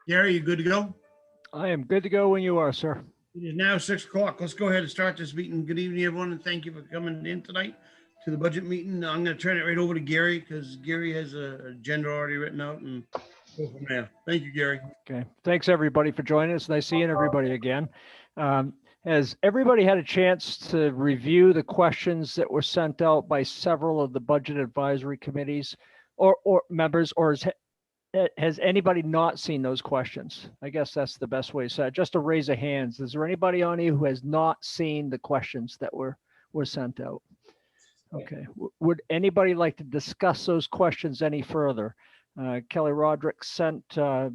Gary, you good to go? I am good to go when you are, sir. It is now 6 o'clock. Let's go ahead and start this meeting. Good evening, everyone, and thank you for coming in tonight to the budget meeting. I'm going to turn it right over to Gary because Gary has a agenda already written out and go from there. Thank you, Gary. Okay. Thanks, everybody, for joining us. Nice seeing everybody again. Has everybody had a chance to review the questions that were sent out by several of the budget advisory committees or members, or has anybody not seen those questions? I guess that's the best way to say it. Just a raise of hands. Is there anybody on you who has not seen the questions that were sent out? Okay. Would anybody like to discuss those questions any further? Kelly Roderick sent a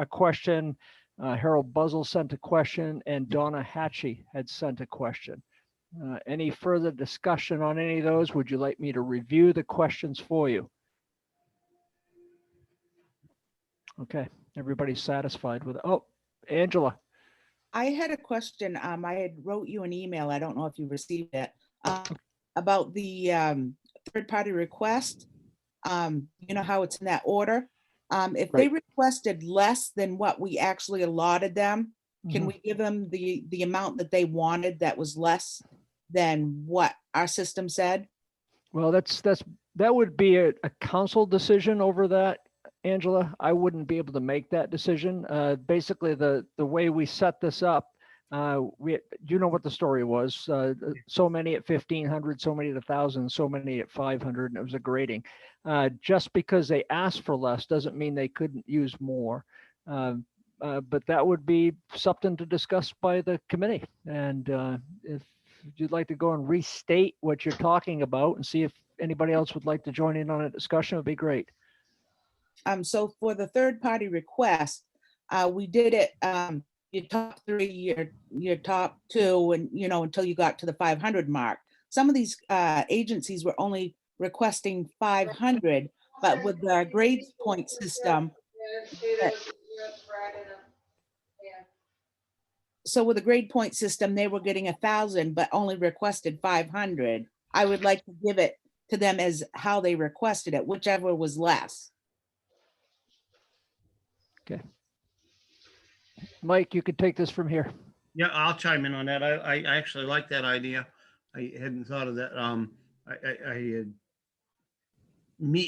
question. Harold Buzzell sent a question, and Donna Hatchie had sent a question. Any further discussion on any of those? Would you like me to review the questions for you? Okay, everybody's satisfied with it. Oh, Angela. I had a question. I had wrote you an email. I don't know if you received it about the third-party request. You know how it's in that order. If they requested less than what we actually allotted them, can we give them the amount that they wanted that was less than what our system said? Well, that would be a council decision over that, Angela. I wouldn't be able to make that decision. Basically, the way we set this up, you know what the story was. So many at 1,500, so many at 1,000, so many at 500, and it was a grading. Just because they asked for less doesn't mean they couldn't use more. But that would be something to discuss by the committee. And if you'd like to go and restate what you're talking about and see if anybody else would like to join in on a discussion, it would be great. So for the third party request, we did it, your top three, your top two, and until you got to the 500 mark. Some of these agencies were only requesting 500, but with the grade point system. So with the grade point system, they were getting 1,000, but only requested 500. I would like to give it to them as how they requested it, whichever was less. Okay. Mike, you could take this from here. Yeah, I'll chime in on that. I actually like that idea. I hadn't thought of that.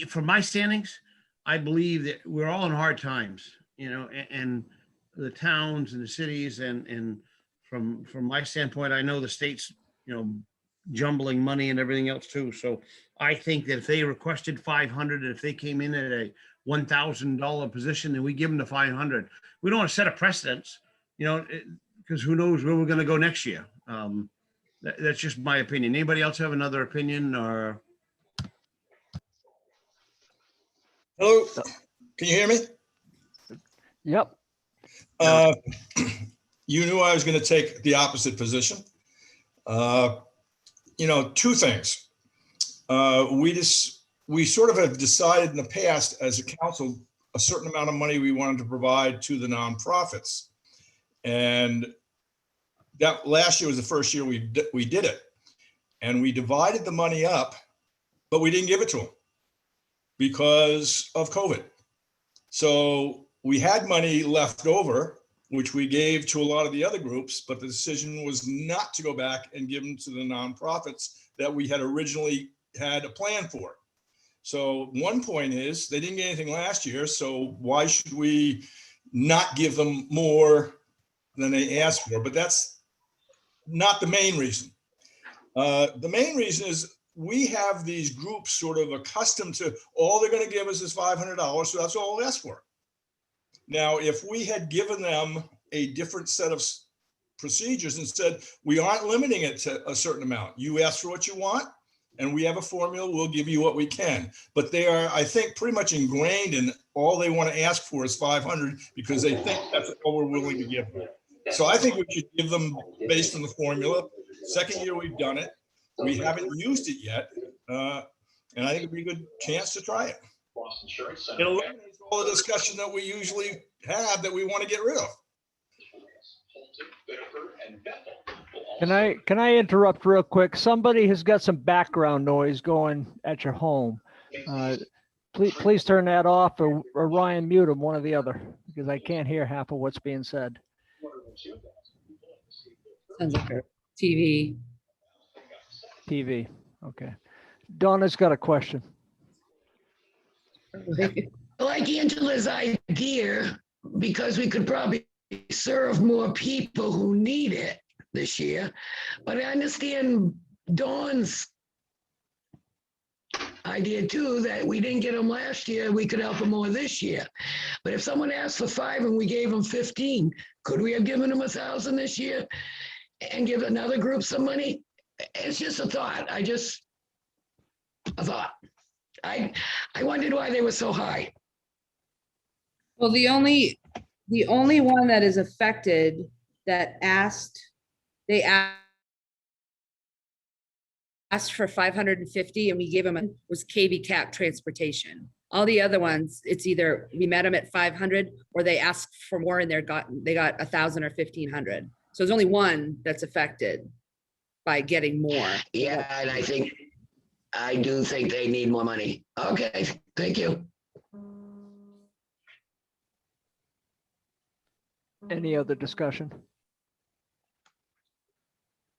From my standings, I believe that we're all in hard times, and the towns and the cities, and from my standpoint, I know the state's, jumbling money and everything else too. So I think that if they requested 500, if they came in at a $1,000 position, then we give them the 500. We don't want to set a precedence, because who knows where we're going to go next year. That's just my opinion. Anybody else have another opinion or? Hello, can you hear me? Yep. You knew I was going to take the opposite position. Two things. We sort of have decided in the past as a council a certain amount of money we wanted to provide to the nonprofits, and that last year was the first year we did it, and we divided the money up, but we didn't give it to them because of COVID. So we had money left over, which we gave to a lot of the other groups, but the decision was not to go back and give them to the nonprofits that we had originally had a plan for. So one point is they didn't get anything last year, so why should we not give them more than they asked for? But that's not the main reason. The main reason is we have these groups sort of accustomed to all they're going to give us is $500, so that's all we'll ask for. Now, if we had given them a different set of procedures and said, we aren't limiting it to a certain amount. You ask for what you want, and we have a formula, we'll give you what we can. But they are, I think, pretty much ingrained in all they want to ask for is 500 because they think that's all we're willing to give them. So I think we should give them based on the formula. Second year we've done it. We haven't used it yet. And I think it'd be a good chance to try it. It eliminates all the discussion that we usually have that we want to get rid of. Can I interrupt real quick? Somebody has got some background noise going at your home. Please turn that off or Ryan mute him, one or the other, because I can't hear half of what's being said. Sounds like a TV. TV, okay. Donna's got a question. Like Angela's idea, because we could probably serve more people who need it this year. But I understand Dawn's idea too, that we didn't get them last year, we could help them more this year. But if someone asked for 5 and we gave them 15, could we have given them 1,000 this year and give another group some money? It's just a thought. A thought. I wondered why they were so high. Well, the only one that is affected that they asked for 550 and we gave them was KB Cap Transportation. All the other ones, it's either we met them at 500 or they asked for more and they got 1,000 or 1,500. So there's only one that's affected by getting more. Yeah, and I do think they need more money. Okay, thank you. Any other discussion?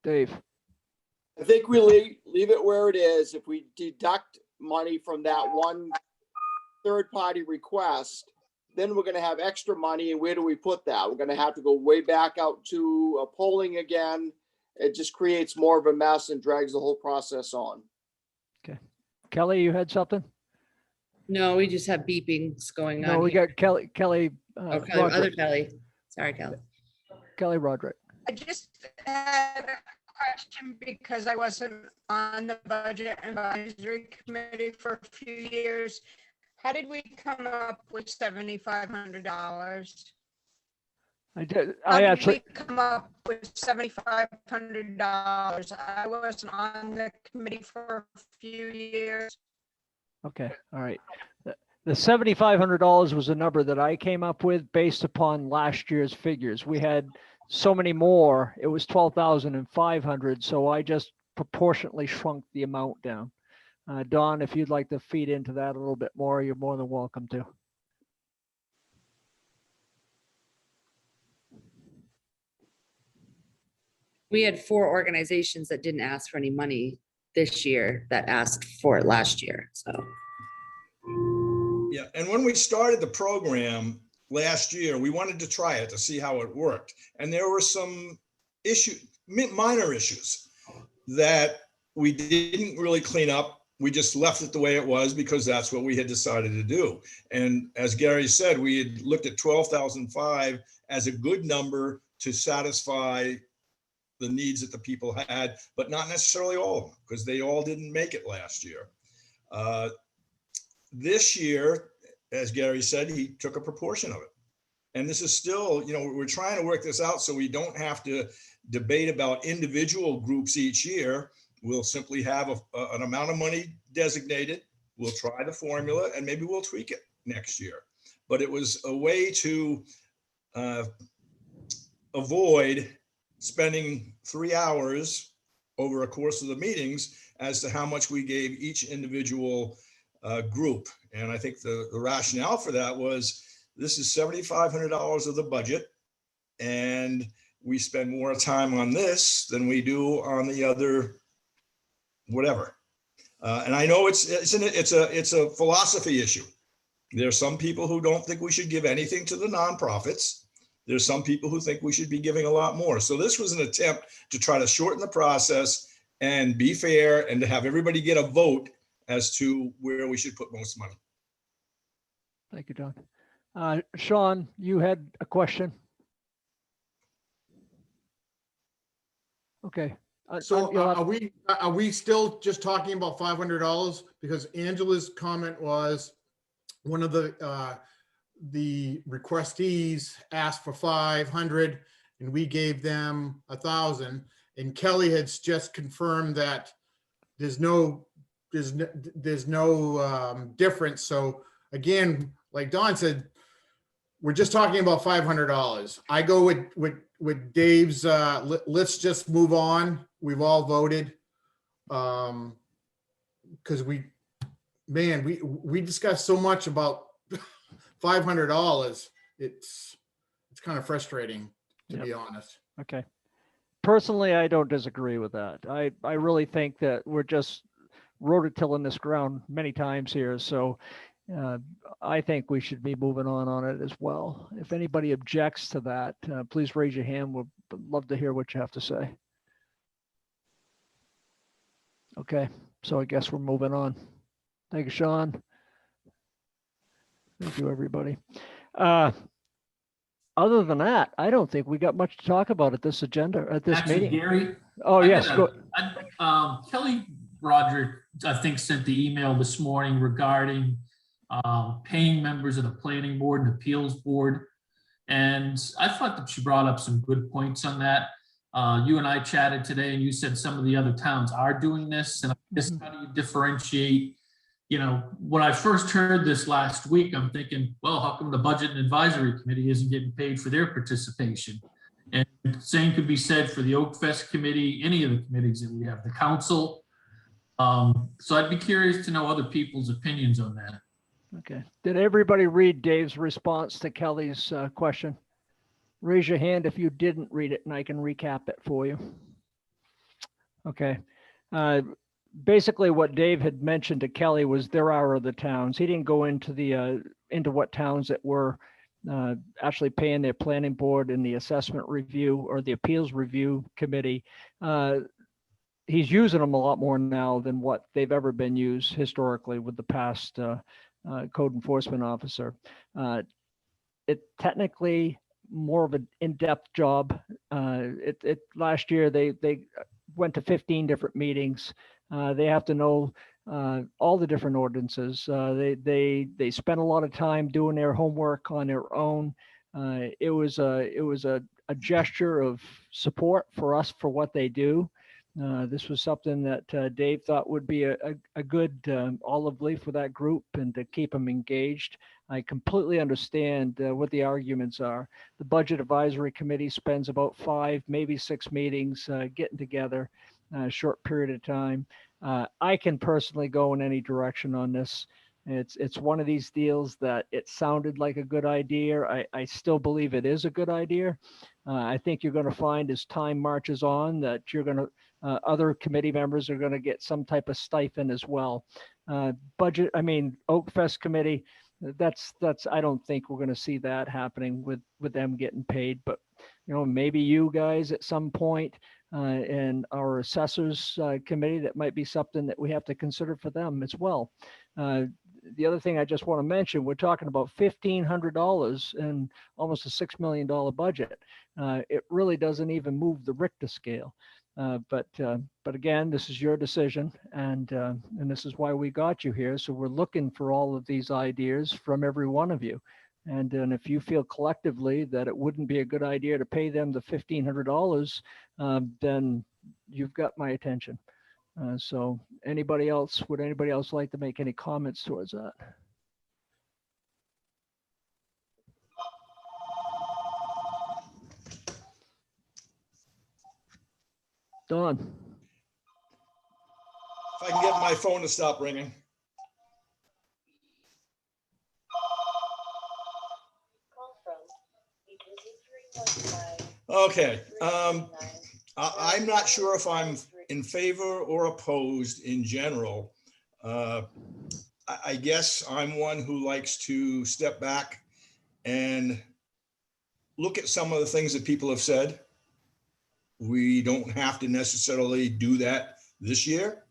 Dave, I think we leave it where it is. If we deduct money from that one third-party request, then we're gonna have extra money, and where do we put that? We're gonna have to go way back out to polling again. It just creates more of a mess and drags the whole process on. Kelly, you had something? No, we just have beepings going on. No, we here. got Kelly, Oh, Kelly, other Roderick. Kelly. Sorry, Kelly. Kelly Roderick. I just had a question because I wasn't on the Budget Advisory Committee for a few years. How did we come up with $7,500? I did, How I did actually, we come up with $7,500? I wasn't on the committee for a few years. okay, all right. The $7,500 was a number that I came up with based upon last year's figures. We had so many more, it was 12,500, so I just proportionately shrunk the amount down. Don, if you'd like to feed into that a little bit more, you're more than welcome to. We had 4 organizations that didn't ask for any money this year that asked for it last year, so. Yeah, and when we started the program last year, we wanted to try it to see how it worked. And there were some minor issues that we didn't really clean up. We just left it the way it was because that's what we had decided to do. And as Gary said, we had looked at 12,005 as a good number to satisfy the needs that the people had, but not necessarily all of them, because they all didn't make it last year. This year, as Gary said, he took a proportion of it. And this is still, we're trying to work this out so we don't have to debate about individual groups each year. We'll simply have an amount of money designated. We'll try the formula and maybe we'll tweak it next year. But it was a way to avoid spending 3 hours over a course of the meetings as to how much we gave each individual group. And I think the rationale for that was this is $7,500 of the budget, and we spend more time on this than we do on the other whatever. And I know it's a philosophy issue. There are some people who don't think we should give anything to the nonprofits. There's some people who think we should be giving a lot more. So this was an attempt to try to shorten the process and be fair and to have everybody get a vote as to where we should put most money. Thank you, Don. Sean, you had a question? Okay. So you'll have- are we still just talking about $500? Because Angela's comment was one of the requestees asked for 500 and we gave them 1,000. And Kelly had just confirmed that there's no difference. So again, like Don said, we're just talking about $500. I go with Dave's, let's just move on. We've all voted. Because man, we discussed so much about $500. It's kind of frustrating, to be honest. Okay. Personally, I don't disagree with that. I really think that we're just rototilling this ground many times here. So I think we should be moving on it as well. If anybody objects to that, please raise your hand. We'd love to hear what you have to say. Okay, so I guess we're moving on. Thank you, Sean. Thank you, everybody. Other than that, I don't think we got much to talk about at this agenda, at this Actually, meeting. Gary. Oh, yes. Kelly Roderick, I think, sent the email this morning regarding paying members of the planning board and appeals board. And I thought that she brought up some good points on that. You and I chatted today and you said some of the other towns are doing this. And I guess how do you differentiate? You know, when I first heard this last week, I'm thinking, well, how come the budget and advisory committee isn't getting paid for their participation? And same could be said for the Oak Fest committee, any of the committees that we have, the council. So I'd be curious to know other people's opinions on that. Okay. Did everybody read Dave's response to Kelly's question? Raise your hand if you didn't read it and I can recap it for you. Okay. Basically what Dave had mentioned to Kelly was there are other towns. He didn't go into the into what towns that were actually paying their planning board and the assessment review or the appeals review committee. He's using them a lot more now than what they've ever been used historically with the past code enforcement officer. It technically more of an in-depth job. Last year they went to 15 different meetings. They have to know all the different ordinances. They spent a lot of time doing their homework on their own. It was a gesture of support for us for what they do. This was something that Dave thought would be a good olive leaf for that group and to keep them engaged. I completely understand what the arguments are. The Budget Advisory Committee spends about 5, maybe 6 meetings getting together, a short period of time. I can personally go in any direction on this. It's one of these deals that it sounded like a good idea. I still believe it is a good idea. I think you're going to find as time marches on that you're going to other committee members are going to get some type of stipend as well. Oak Fest committee, that's I don't think we're going to see that happening with them getting paid, but you know, maybe you guys at some point and our assessors committee, that might be something that we have to consider for them as well. The other thing I just want to mention, we're talking about $1,500 and almost a $6 million budget. It really doesn't even move the Richter scale. But again, this is your decision, and this is why we got you here. So we're looking for all of these ideas from every one of you. And if you feel collectively that it wouldn't be a good idea to pay them the $1,500, then you've got my attention. So would anybody else like to make any comments towards that? Don. If I can get my phone to stop ringing. Okay. I'm not sure if I'm in favor or opposed in general. I guess I'm one who likes to step back and look at some of the things that people have said. We don't have to necessarily do that this year.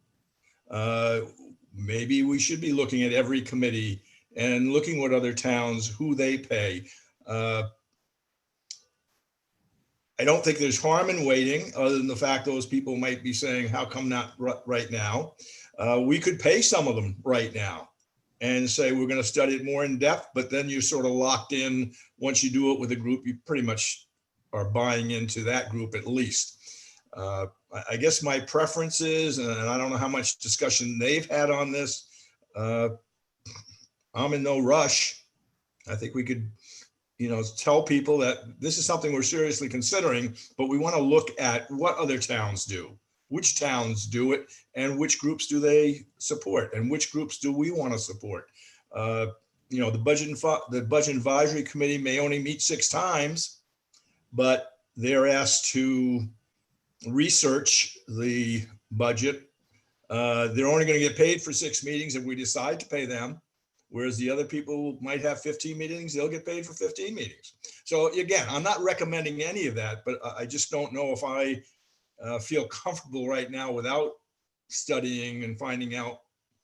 Maybe we should be looking at every committee and looking what other towns, who they pay. I don't think there's harm in waiting, other than the fact those people might be saying, how come not right now? We could pay some of them right now and say, we're going to study it more in depth, but then you're sort of locked in. Once you do it with a group, you pretty much are buying into that group at least. I guess my preference is, and I don't know how much discussion they've had on this, I'm in no rush. I think we could, tell people that this is something we're seriously considering, but we want to look at what other towns do. which towns do it and which groups do they support and which groups do we want to support. You know, the budget advisory committee may only meet 6 times, but they're asked to research the budget. They're only going to get paid for 6 meetings if we decide to pay them. Whereas the other people might have 15 meetings, they'll get paid for 15 meetings. So again, I'm not recommending any of that, but I just don't know if I feel comfortable right now without studying and finding out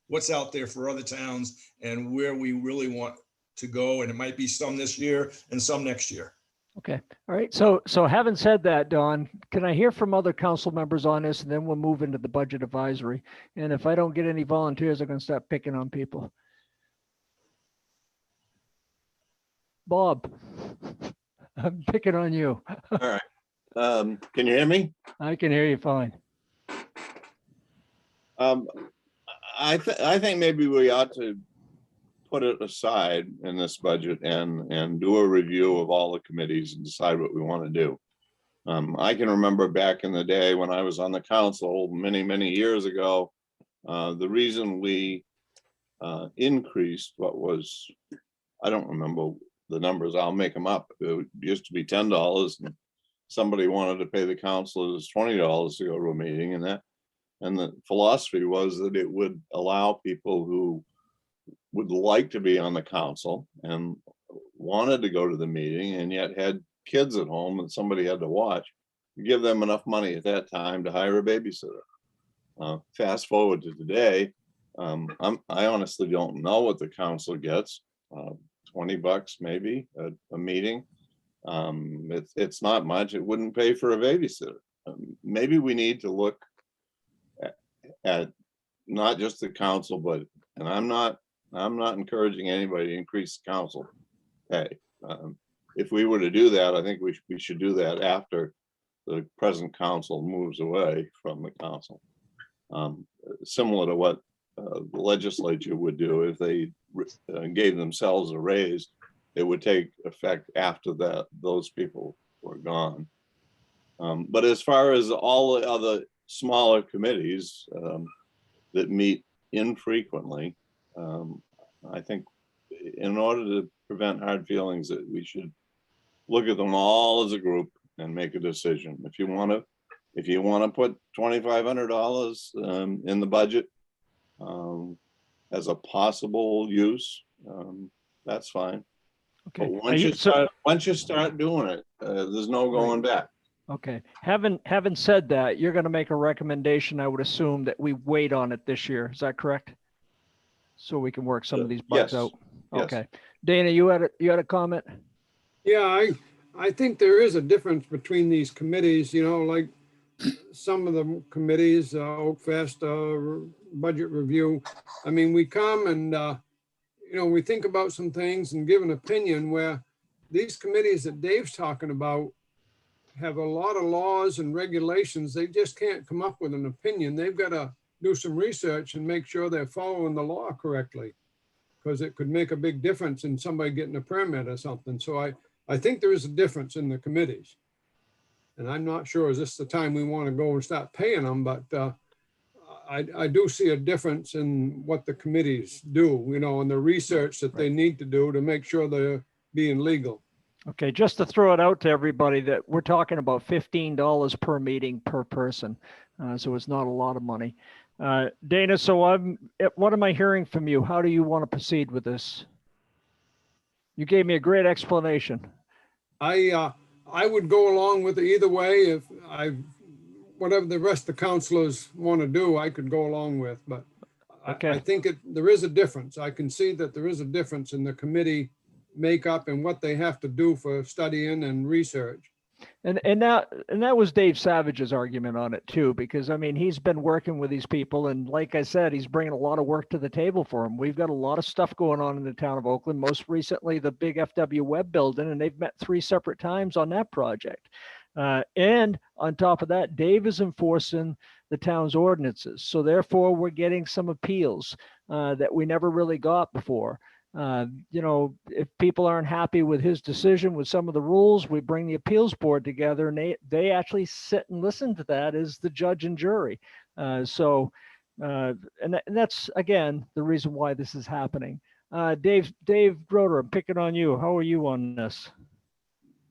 what's out there for other towns and where we really want to go. And it might be some this year and some next year. Okay, all right. So having said that, Don, can I hear from other council members on this, and then we'll move into the budget advisory? And if I don't get any volunteers, I'm going to start picking on people. Bob, I'm picking on you. All right. Can you hear me? I can hear you fine. I think maybe we ought to put it aside in this budget and do a review of all the committees and decide what we want to do. I can remember back in the day when I was on the council many years ago, the reason we increased what was, I don't remember the numbers, I'll make them up. It used to be $10 and somebody wanted to pay the councilors $20 to go to a meeting, and the philosophy was that it would allow people who would like to be on the council and wanted to go to the meeting and yet had kids at home and somebody had to watch, give them enough money at that time to hire a babysitter. Fast forward to today, I honestly don't know what the council gets. $20 maybe a meeting. It's not much. It wouldn't pay for a babysitter. Maybe we need to look at not just the council, but, and I'm not encouraging anybody to increase council pay. If we were to do that, I think we should do that after the present council moves away from the council. Similar to what the legislature would do if they gave themselves a raise, it would take effect after that those people were gone. But as far as all the other smaller committees that meet infrequently, I think in order to prevent hard feelings, that we should look at them all as a group and make a decision. If you want to put $2,500 in the budget as a possible use, that's fine. Okay. But once you start doing it, there's no going back. Okay. Having said that, you're going to make a recommendation, I would assume, that we wait on it this year. Is that correct? So we can work some of these bugs Yes. out. Yes. Okay. Dana, you had a comment? Yeah, I think there is a difference between these committees, you know, like some of the committees, Oak Fest, budget review. I mean, we come and, you know, we think about some things and give an opinion, where these committees that Dave's talking about have a lot of laws and regulations. They just can't come up with an opinion. They've got to do some research and make sure they're following the law correctly, because it could make a big difference in somebody getting a permit or something. So I think there is a difference in the committees. And I'm not sure, is this the time we want to go and start paying them? But I do see a difference in what the committees do, you know, and the research that they need to do to make sure they're being legal. Okay, just to throw it out to everybody that we're talking about $15 per meeting per person. So it's not a lot of money. Dana, so what am I hearing from you? How do you want to proceed with this? You gave me a great explanation. I would go along with it either way. If whatever the rest of the councilors want to do, I could go along with, but Okay. I think there is a difference. I can see that there is a difference in the committee makeup and what they have to do for studying and research. And that was Dave Savage's argument on it too, because I mean, he's been working with these people, and like I said, he's bringing a lot of work to the table for them. We've got a lot of stuff going on in the town of Oakland, most recently the big FW Web building, and they've met 3 separate times on that project. And on top of that, Dave is enforcing the town's ordinances. So therefore we're getting some appeals that we never really got before. You know, if people aren't happy with his decision with some of the rules, we bring the appeals board together and they actually sit and listen to that as the judge and jury. And that's, again, the reason why this is happening. Dave Broder, I'm picking on you. How are you on this?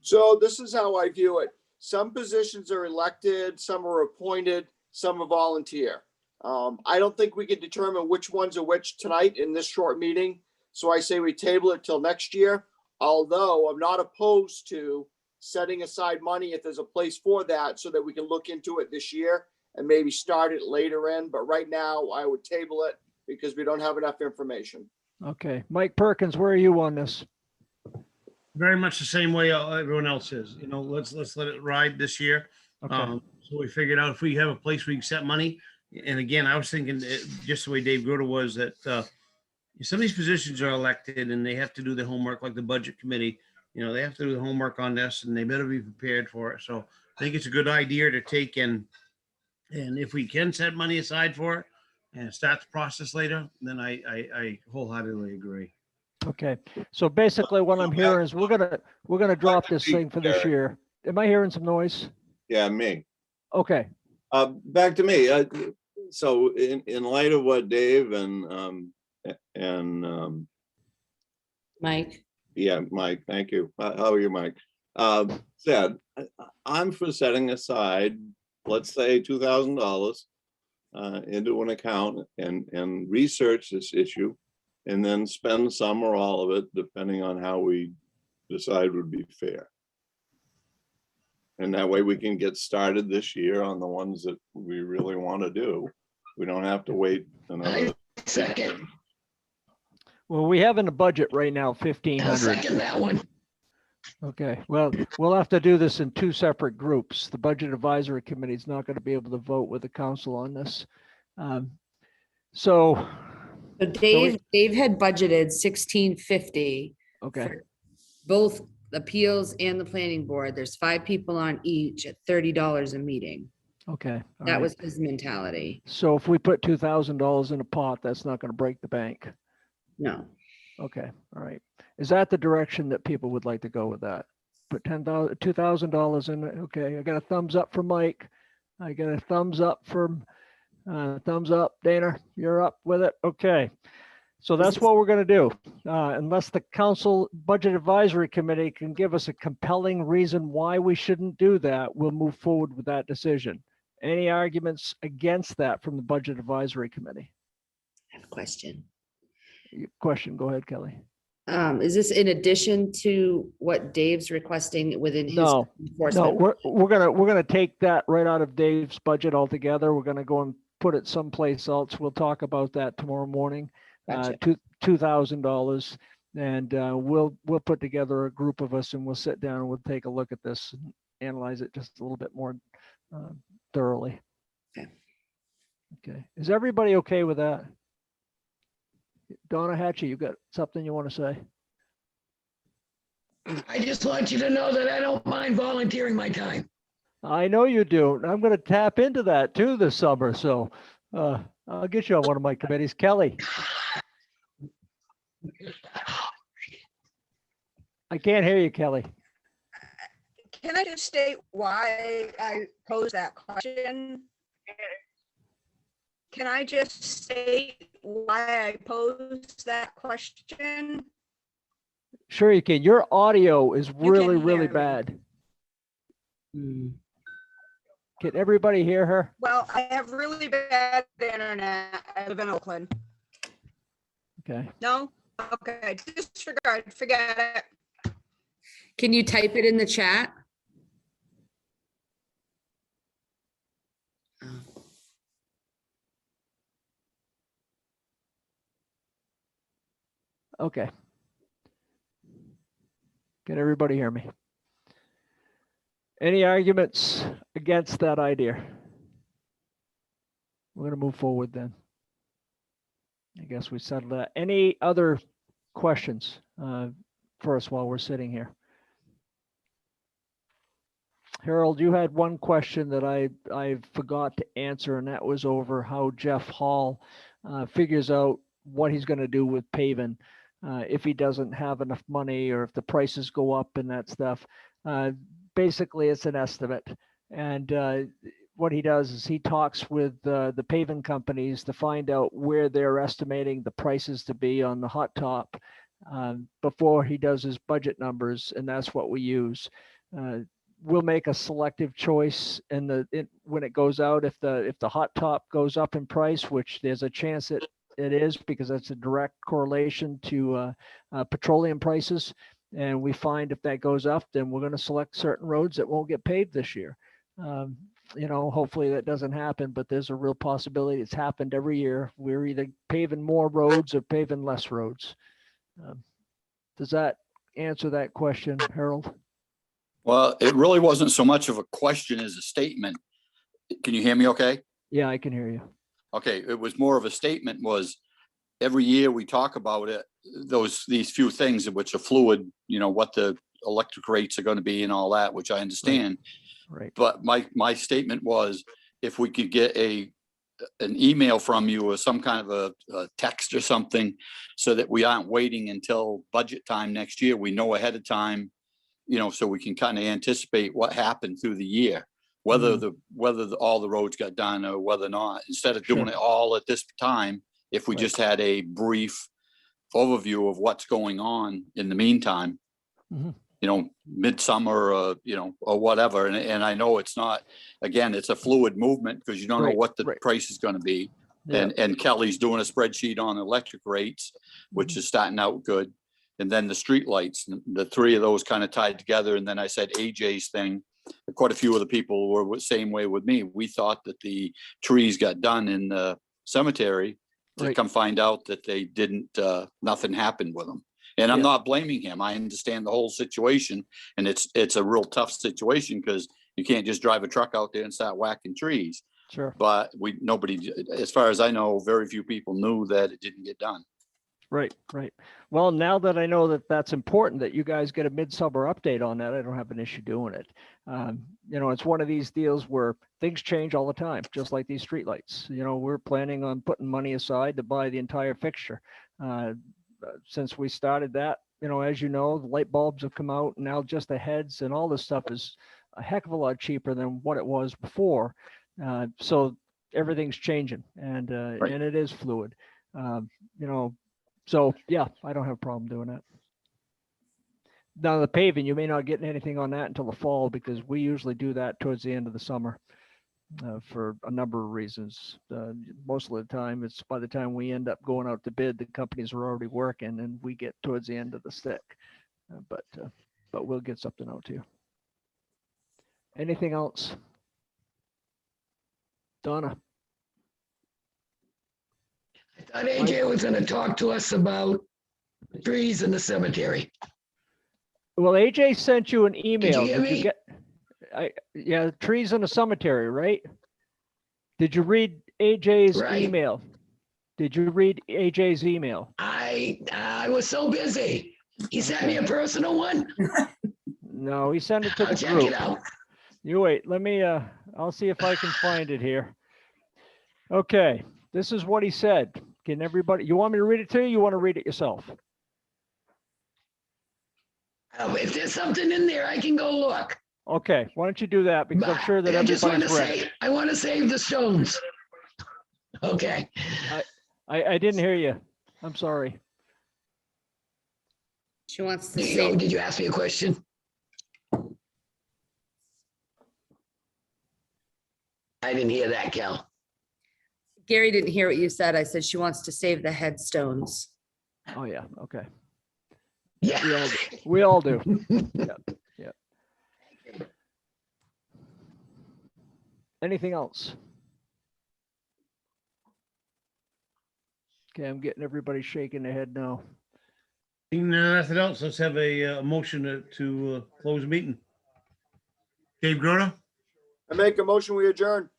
So this is how I view it. Some positions are elected, some are appointed, some are volunteer. I don't think we can determine which ones are which tonight in this short meeting. So I say we table it till next year, although I'm not opposed to setting aside money if there's a place for that so that we can look into it this year and maybe start it later in. But right now I would table it because we don't have enough information. Okay, Mike Perkins, where are you on this? Very much the same way everyone else is, you know, let's let it ride this year. Okay. So we figured out if we have a place we can set money. And again, I was thinking just the way Dave Groder was that some of these positions are elected and they have to do the homework, like the budget committee. You know, they have to do the homework on this and they better be prepared for it. So I think it's a good idea to take and if we can set money aside for it and start the process later, then I wholeheartedly agree. Okay, so basically what I'm hearing is we're gonna drop this thing for this year. Am I hearing some noise? Yeah, me. Okay, Back to me. So in light of what Dave and Mike, yeah, Mike, thank you. How are you, Mike? Said, I'm for setting aside, let's say $2,000 into an account and research this issue and then spend some or all of it, depending on how we decide would be fair. And that way we can get started this year on the ones that we really want to do. We don't have to wait another. Second, well, we have in the budget right now I'll 1,500. second that one. Okay, well, we'll have to do this in two separate groups. The Budget Advisory Committee is not going to be able to vote with the council on this. So, so Dave had budgeted 1,650 okay, for both appeals and the planning board. There's 5 people on each at $30 a meeting. okay. all That right. was his mentality. So if we put $2,000 in a pot, that's not going to break the bank. No. Okay, all right. Is that the direction that people would like to go with that? Put $2,000 in it. Okay, I got a thumbs up from Mike. I got a thumbs up from thumbs up. Dana, you're up with it. Okay. So that's what we're going to do. Unless the council budget advisory committee can give us a compelling reason why we shouldn't do that, we'll move forward with that decision. Any arguments against that from the budget advisory committee? I have a question. Question, go ahead, Kelly. Is this in addition to what Dave's requesting within his No, enforcement? No, we're gonna take that right out of Dave's budget altogether. We're gonna go and put it someplace else. We'll talk about that tomorrow morning. Gotcha. $2,000, and we'll put together a group of us and we'll sit down and we'll take a look at this and analyze it just a little bit more thoroughly. Okay. Okay. Is everybody okay with that? Donna Hatchie, you got something you want to say? I just want you to know that I don't mind volunteering my time. I know you do. I'm going to tap into that too this summer. So I'll get you on one of my committees. Kelly. I can't hear you, Kelly. Can I just state why I posed that question? Can I just state why I posed that question? Sure you can. Your audio is really, hear really me. bad. Can everybody hear her? Well, I have really bad internet. I live in Oakland. Okay. No? Okay, disregard, forget it. Can you type it in the chat? Okay. Can everybody hear me? Any arguments against that idea? We're going to move forward then. I guess we settled that. Any other questions for us while we're sitting here? Harold, you had one question that I forgot to answer, and that was over how Jeff Hall figures out what he's going to do with paving. if he doesn't have enough money or if the prices go up and that stuff. Basically, it's an estimate. And what he does is he talks with the paving companies to find out where they're estimating the prices to be on the hot top before he does his budget numbers, and that's what we use. We'll make a selective choice when it goes out. If the hot top goes up in price, which there's a chance that it is, because that's a direct correlation to petroleum prices, and we find if that goes up, then we're going to select certain roads that won't get paved this year. Hopefully that doesn't happen, but there's a real possibility. It's happened every year. We're either paving more roads or paving less roads. Does that answer that question, Harold? Well, it really wasn't so much of a question as a statement. Can you hear me okay? Yeah, I can hear you. Okay, it was more of a statement. Was every year we talk about it, these few things which are fluid, what the electric rates are going to be and all that, which I understand. Right. But my statement was, if we could get an email from you or some kind of a text or something, so that we aren't waiting until budget time next year, we know ahead of time, so we can kind of anticipate what happened through the year, whether all the roads got done or whether or not, instead of doing it all at this time, if we just had a brief overview of what's going on in the meantime, midsummer, or whatever. And I know it's not, again, it's a fluid movement because you don't know what the price is going to be. Yeah. And Kelly's doing a spreadsheet on electric rates, which is starting out good. And then the street lights, the three of those kind of tied together. And then I said AJ's thing. Quite a few of the people were the same way with me. We thought that the trees got done in the cemetery. To come find out that they didn't, nothing happened with them. And I'm not blaming him. I understand the whole situation, and it's a real tough situation because you can't just drive a truck out there and start whacking trees. Sure. But nobody, as far as I know, very few people knew that it didn't get done. Right. Well, now that I know that that's important, that you guys get a midsummer update on that, I don't have an issue doing it. It's one of these deals where things change all the time, just like these streetlights. We're planning on putting money aside to buy the entire fixture. Since we started that, as you know, the light bulbs have come out, and now just the heads and all this stuff is a heck of a lot cheaper than what it was before. So everything's changing, and it is fluid. So yeah, I don't have a problem doing that. Now the paving, you may not get anything on that until the fall, because we usually do that towards the end of the summer for a number of reasons. Most of the time, it's by the time we end up going out to bid, the companies are already working, and we get towards the end of the stick. But we'll get something out to you. Anything else? Donna? I thought AJ was going to talk to us about trees in the cemetery. Well, AJ sent you an email. Did you hear me? Trees in the cemetery, right? Did you read AJ's email? Did you read AJ's email? I was so busy. He sent me a personal one. No, he sent it to the Check group. it out. You wait, let me, I'll see if I can find it here. Okay, this is what he said. Can everybody, you want me to read it to you? You want to read it yourself? If there's something in there, I can go look. Okay, why don't you do that? Because I'm sure that everybody's read. I want to save the stones. Okay. I didn't hear you. I'm sorry. She wants to Did say, you ask me a question? I didn't hear that, Cal. Gary didn't hear what you said. I said she wants to save the headstones. Oh, yeah, okay. Yeah. We all do. Yeah. Anything else? Okay, I'm getting everybody shaking their head now. Nothing else. Let's have a motion to close the meeting. Dave Grona, I make a motion, we adjourn.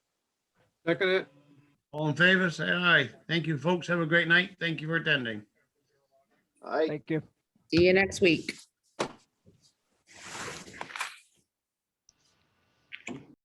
Second it. all in favor, say aye. Thank you, folks. Have a great night. Thank you for attending. All right. Thank you. See you next week.